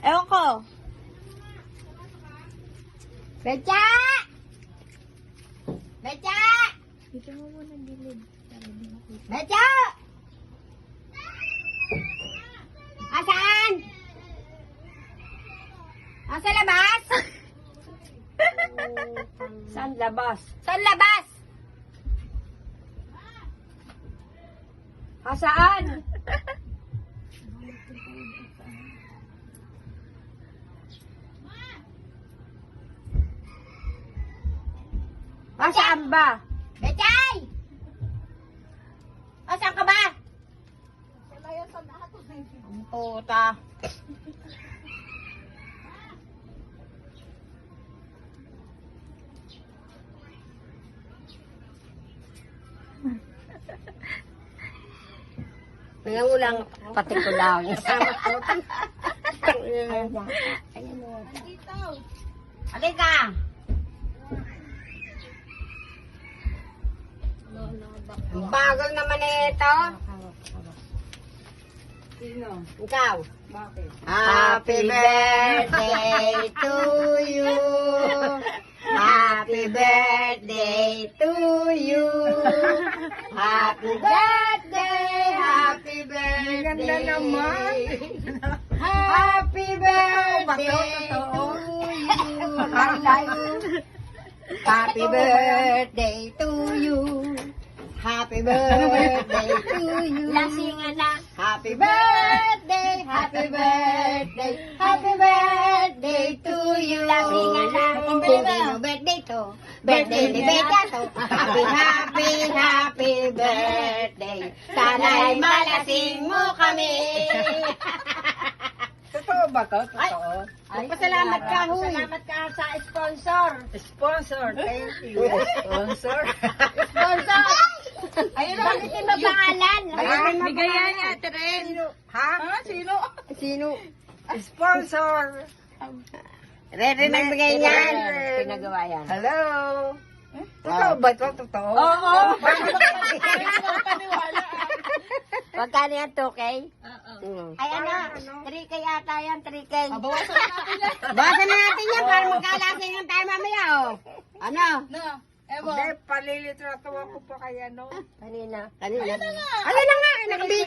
Ewan ko. Becha! Becha! Dito mo muna gilid. Becha! Asaan? Asa labas? Saan labas? Saan labas? Saan? Saan ba? Bechay! Asan ka ba? Ang puta. Tingnan mo lang, pati ko lang. Halika! Ang bagal naman ito. Sino? Ikaw. Bakit? Happy birthday to you. Happy birthday to you. Happy birthday, happy birthday. Ganda naman. Happy birthday to you. Happy birthday to you. Happy birthday to you. Lasingan na. Happy birthday, happy birthday, happy birthday to you. Lasingan na. Hindi mo birthday to. Birthday ni Beka to. Happy, happy, happy birthday. Sana'y malasing mo kami. Totoo ba to? Totoo? Pasalamat ka, huy. Salamat ka sa sponsor. Sponsor, thank you. Sponsor. Sponsor! Ayun ang itin mo pangalan. Bigaya niya, Tren. Ha? Sino? Sino? Sponsor. Rere nagbigay niyan. Pinagawa yan. Hello. Totoo ba ito? Totoo? Oo. Magkano yan, 2K? Ay ano, 3K ata yan, 3K. Bawasan natin yan. Bawasan na natin yan para magkalasing yung tayo mamaya, oh. Ano? No. Hindi, palilitrato ako pa kaya, no? Kanina. Kanina. Ayun na nga, nakabit.